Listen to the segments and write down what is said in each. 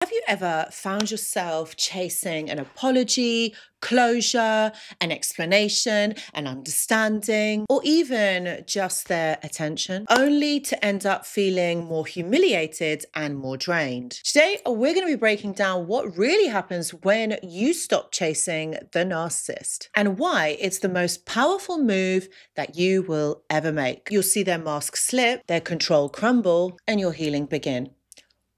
Have you ever found yourself chasing an apology, closure, an explanation, an understanding, or even just their attention, only to end up feeling more humiliated and more drained? Today, we're going to be breaking down what really happens when you stop chasing the narcissist and why it's the most powerful move that you will ever make. You'll see their mask slip, their control crumble, and your healing begin.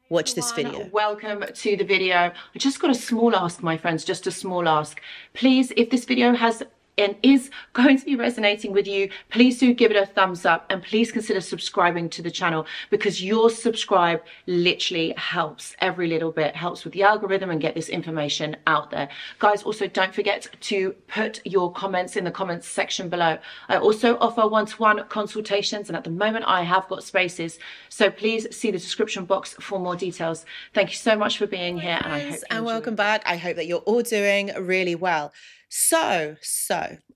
Watch this video. Welcome to the video. I just got a small ask, my friends, just a small ask. Please, if this video has and is going to be resonating with you, please do give it a thumbs up and please consider subscribing to the channel, because your subscribe literally helps. Every little bit helps with the algorithm and get this information out there. Guys, also don't forget to put your comments in the comments section below. I also offer one-to-one consultations, and at the moment I have got spaces, so please see the description box for more details. Thank you so much for being here, and I hope and welcome back. I hope that you're all doing really well. So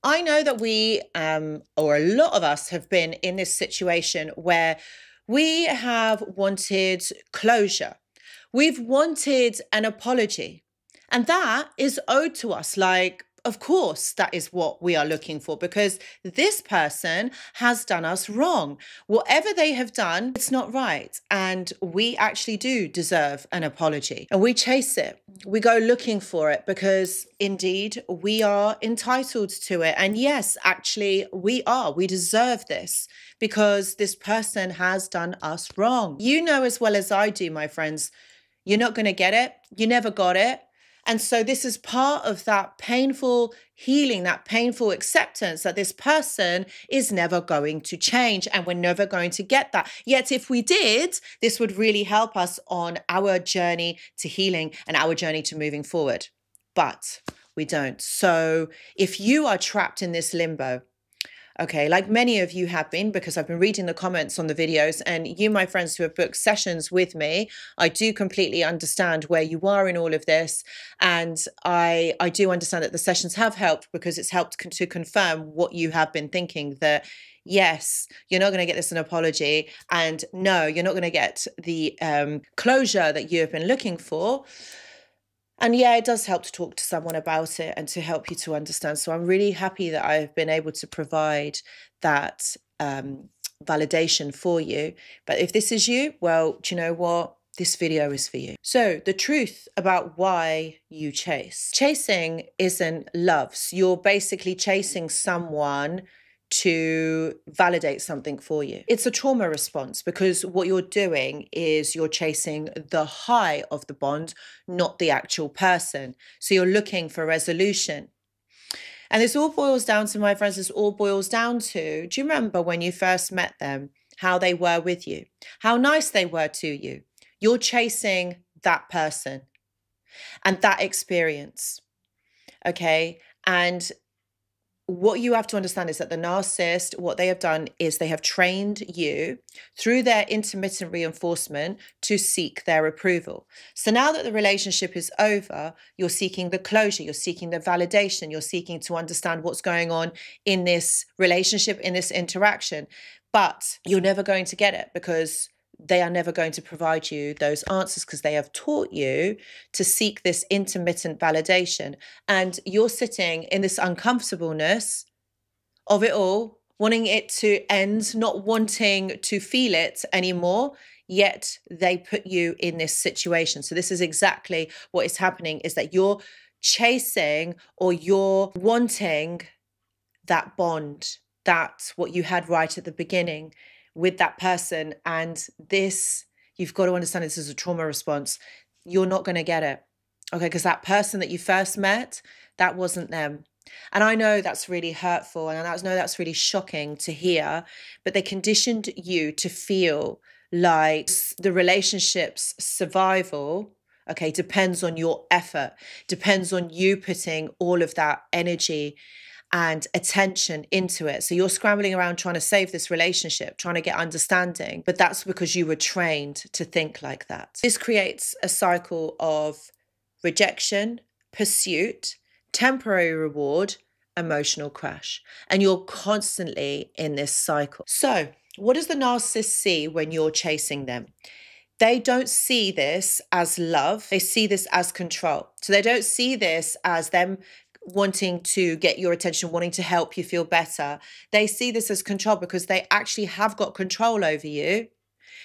I know that we, or a lot of us, have been in this situation where we have wanted closure. We've wanted an apology, and that is owed to us. Like, of course, that is what we are looking for, because this person has done us wrong. Whatever they have done, it's not right. And we actually do deserve an apology. And we chase it. We go looking for it because indeed we are entitled to it. And yes, actually we are. We deserve this because this person has done us wrong. You know as well as I do, my friends, you're not going to get it. You never got it. And so this is part of that painful healing, that painful acceptance that this person is never going to change and we're never going to get that. Yet if we did, this would really help us on our journey to healing and our journey to moving forward. But we don't. So if you are trapped in this limbo, okay, like many of you have been, because I've been reading the comments on the videos, and you, my friends who have booked sessions with me, I do completely understand where you are in all of this. And I do understand that the sessions have helped, because it's helped to confirm what you have been thinking, that yes, you're not going to get this an apology, and no, you're not going to get the closure that you have been looking for. And yeah, it does help to talk to someone about it and to help you to understand. So I'm really happy that I've been able to provide that validation for you. But if this is you, well, do you know what? This video is for you. So the truth about why you chase. Chasing isn't love. So you're basically chasing someone to validate something for you. It's a trauma response, because what you're doing is you're chasing the high of the bond, not the actual person. So you're looking for resolution. And this all boils down to, my friends, this all boils down to, do you remember when you first met them, how they were with you, how nice they were to you? You're chasing that person and that experience, okay? And what you have to understand is that the narcissist, what they have done is they have trained you through their intermittent reinforcement to seek their approval. So now that the relationship is over, you're seeking the closure, you're seeking the validation, you're seeking to understand what's going on in this relationship, in this interaction. But you're never going to get it, because they are never going to provide you those answers, because they have taught you to seek this intermittent validation. And you're sitting in this uncomfortableness of it all, wanting it to end, not wanting to feel it anymore, yet they put you in this situation. So this is exactly what is happening, is that you're chasing, or you're wanting that bond, that's what you had right at the beginning with that person. And this, you've got to understand, this is a trauma response. You're not going to get it, okay? Because that person that you first met, that wasn't them. And I know that's really hurtful, and I know that's really shocking to hear, but they conditioned you to feel like the relationship's survival, okay, depends on your effort, depends on you putting all of that energy and attention into it. So you're scrambling around trying to save this relationship, trying to get understanding, but that's because you were trained to think like that. This creates a cycle of rejection, pursuit, temporary reward, emotional crash, and you're constantly in this cycle. So what does the narcissist see when you're chasing them? They don't see this as love. They see this as control. So they don't see this as them wanting to get your attention, wanting to help you feel better. They see this as control because they actually have got control over you,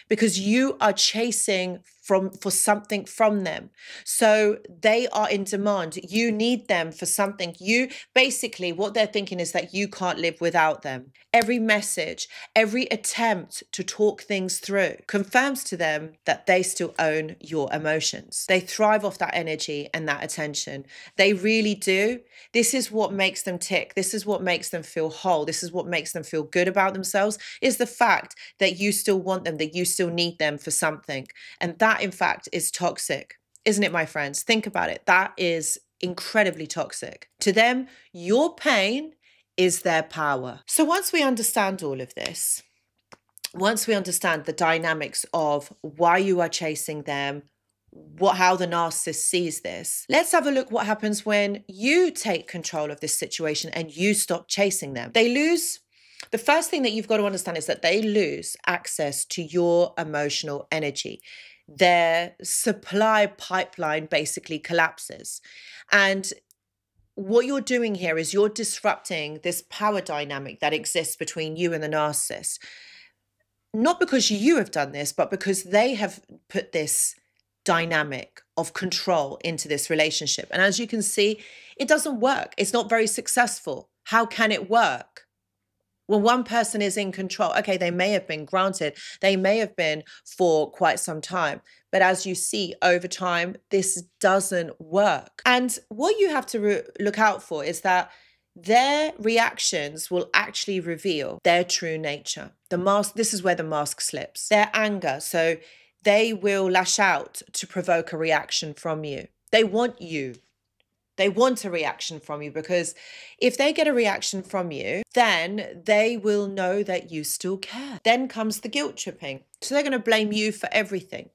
because you are chasing for something from them. So they are in demand. You need them for something. You basically, what they're thinking is that you can't live without them. Every message, every attempt to talk things through confirms to them that they still own your emotions. They thrive off that energy and that attention. They really do. This is what makes them tick. This is what makes them feel whole. This is what makes them feel good about themselves, is the fact that you still want them, that you still need them for something. And that, in fact, is toxic. Isn't it, my friends? Think about it. That is incredibly toxic. To them, your pain is their power. So once we understand all of this, once we understand the dynamics of why you are chasing them, how the narcissist sees this, let's have a look what happens when you take control of this situation and you stop chasing them. The first thing that you've got to understand is that they lose access to your emotional energy. Their supply pipeline basically collapses. And what you're doing here is you're disrupting this power dynamic that exists between you and the narcissist. Not because you have done this, but because they have put this dynamic of control into this relationship. And as you can see, it doesn't work. It's not very successful. How can it work? Well, one person is in control. Okay, they may have been, granted, they may have been for quite some time. But as you see, over time, this doesn't work. And what you have to look out for is that their reactions will actually reveal their true nature. This is where the mask slips. Their anger. So they will lash out to provoke a reaction from you. They want you. They want a reaction from you, because if they get a reaction from you, then they will know that you still care. Then comes the guilt tripping. So they're going to blame you for everything.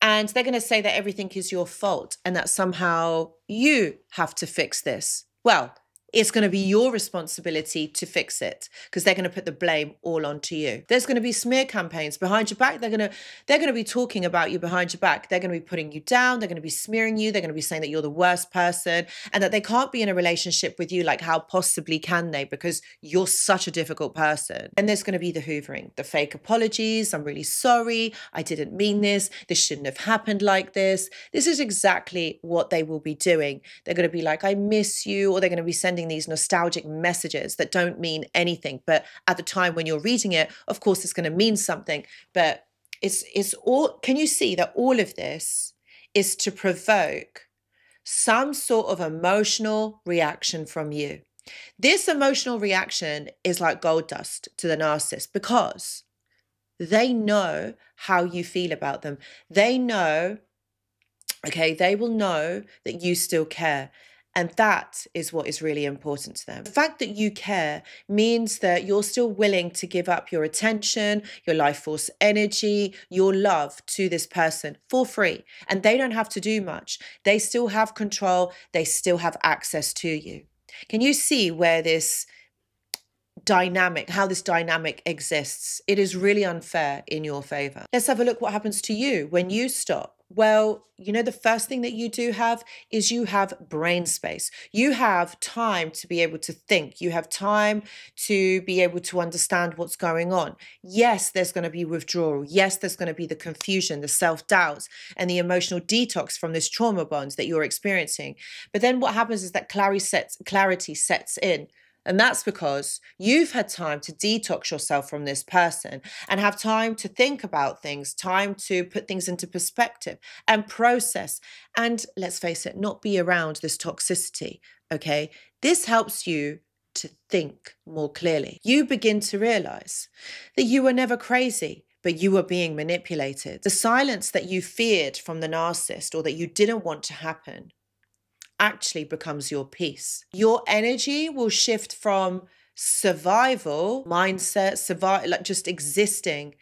And they're going to say that everything is your fault and that somehow you have to fix this. Well, it's going to be your responsibility to fix it, because they're going to put the blame all onto you. There's going to be smear campaigns behind your back. They're going to be talking about you behind your back. They're going to be putting you down. They're going to be smearing you. They're going to be saying that you're the worst person and that they can't be in a relationship with you. Like, how possibly can they? Because you're such a difficult person. And there's going to be the hoovering, the fake apologies. I'm really sorry. I didn't mean this. This shouldn't have happened like this. This is exactly what they will be doing. They're going to be like, I miss you. Or they're going to be sending these nostalgic messages that don't mean anything, but at the time when you're reading it, of course it's going to mean something. But it's all, can you see that all of this is to provoke some sort of emotional reaction from you? This emotional reaction is like gold dust to the narcissist, because they know how you feel about them. They know, okay, they will know that you still care. And that is what is really important to them. The fact that you care means that you're still willing to give up your attention, your life force energy, your love to this person for free. And they don't have to do much. They still have control. They still have access to you. Can you see where this dynamic, how this dynamic exists? It is really unfair in your favor. Let's have a look what happens to you when you stop. Well, you know, the first thing that you do have is you have brain space. You have time to be able to think. You have time to be able to understand what's going on. Yes, there's going to be withdrawal. Yes, there's going to be the confusion, the self-doubts, and the emotional detox from this trauma bonds that you're experiencing. But then what happens is that clarity sets in. And that's because you've had time to detox yourself from this person and have time to think about things, time to put things into perspective and process. And let's face it, not be around this toxicity, okay? This helps you to think more clearly. You begin to realize that you were never crazy, but you were being manipulated. The silence that you feared from the narcissist, or that you didn't want to happen, actually becomes your peace. Your energy will shift from survival mindset, like just existing,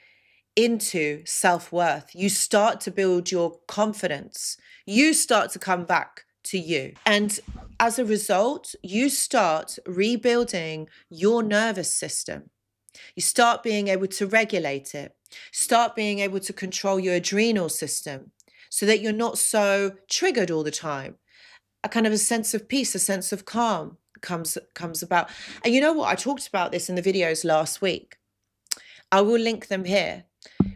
into self-worth. You start to build your confidence. You start to come back to you. And as a result, you start rebuilding your nervous system. You start being able to regulate it. Start being able to control your adrenal system so that you're not so triggered all the time. A kind of a sense of peace, a sense of calm comes about. And you know what? I talked about this in the videos last week. I will link them here.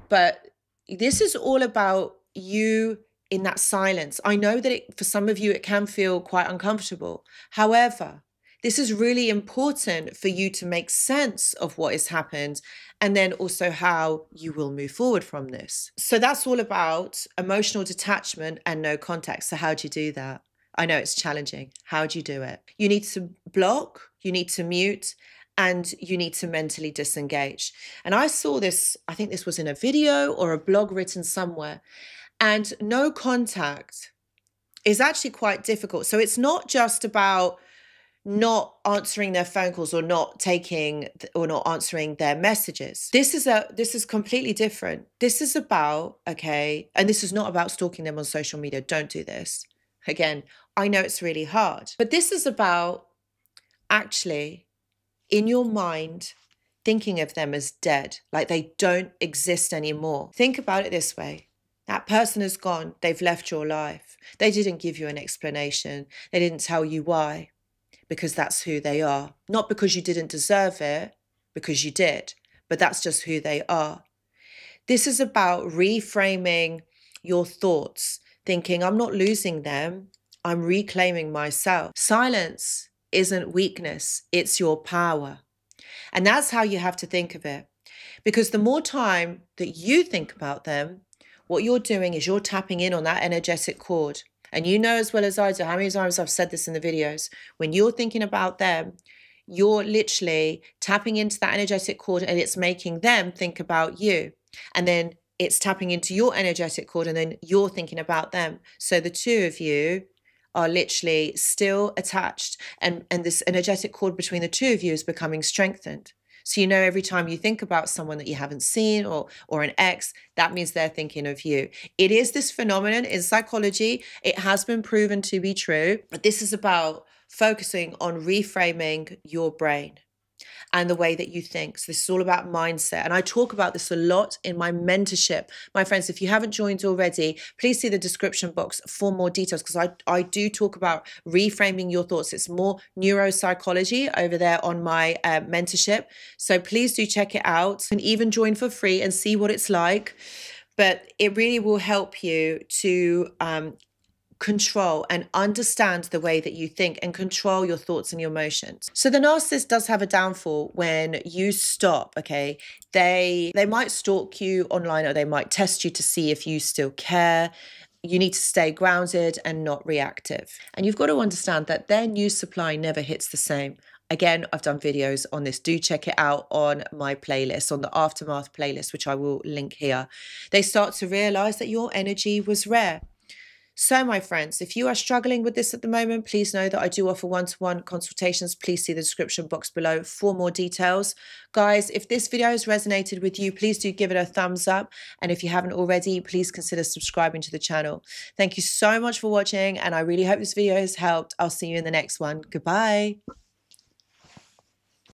But this is all about you in that silence. I know that for some of you, it can feel quite uncomfortable. However, this is really important for you to make sense of what has happened and then also how you will move forward from this. So that's all about emotional detachment and no contact. So how do you do that? I know it's challenging. How do you do it? You need to block, you need to mute, and you need to mentally disengage. And I saw this, I think this was in a video or a blog written somewhere, and no contact is actually quite difficult. So it's not just about not answering their phone calls or not taking or not answering their messages. This is completely different. This is about, okay, and this is not about stalking them on social media. Don't do this. Again, I know it's really hard, but this is about actually in your mind thinking of them as dead, like they don't exist anymore. Think about it this way. That person is gone. They've left your life. They didn't give you an explanation. They didn't tell you why, because that's who they are. Not because you didn't deserve it, because you did, but that's just who they are. This is about reframing your thoughts, thinking, I'm not losing them. I'm reclaiming myself. Silence isn't weakness. It's your power. And that's how you have to think of it. Because the more time that you think about them, what you're doing is you're tapping in on that energetic cord. And you know as well as I do how many times I've said this in the videos. When you're thinking about them, you're literally tapping into that energetic cord and it's making them think about you. And then it's tapping into your energetic cord and then you're thinking about them. So the two of you are literally still attached and this energetic cord between the two of you is becoming strengthened. So you know every time you think about someone that you haven't seen or an ex, that means they're thinking of you. It is this phenomenon in psychology. It has been proven to be true, but this is about focusing on reframing your brain and the way that you think. So this is all about mindset. And I talk about this a lot in my mentorship. My friends, if you haven't joined already, please see the description box for more details because I do talk about reframing your thoughts. It's more neuropsychology over there on my mentorship. So please do check it out and even join for free and see what it's like. But it really will help you to control and understand the way that you think and control your thoughts and your emotions. So the narcissist does have a downfall when you stop, okay? They might stalk you online or they might test you to see if you still care. You need to stay grounded and not reactive. And you've got to understand that their news supply never hits the same. Again, I've done videos on this. Do check it out on my playlist, on the Aftermath playlist, which I will link here. They start to realize that your energy was rare. So my friends, if you are struggling with this at the moment, please know that I do offer one-to-one consultations. Please see the description box below for more details. Guys, if this video has resonated with you, please do give it a thumbs up. And if you haven't already, please consider subscribing to the channel. Thank you so much for watching, and I really hope this video has helped. I'll see you in the next one. Goodbye.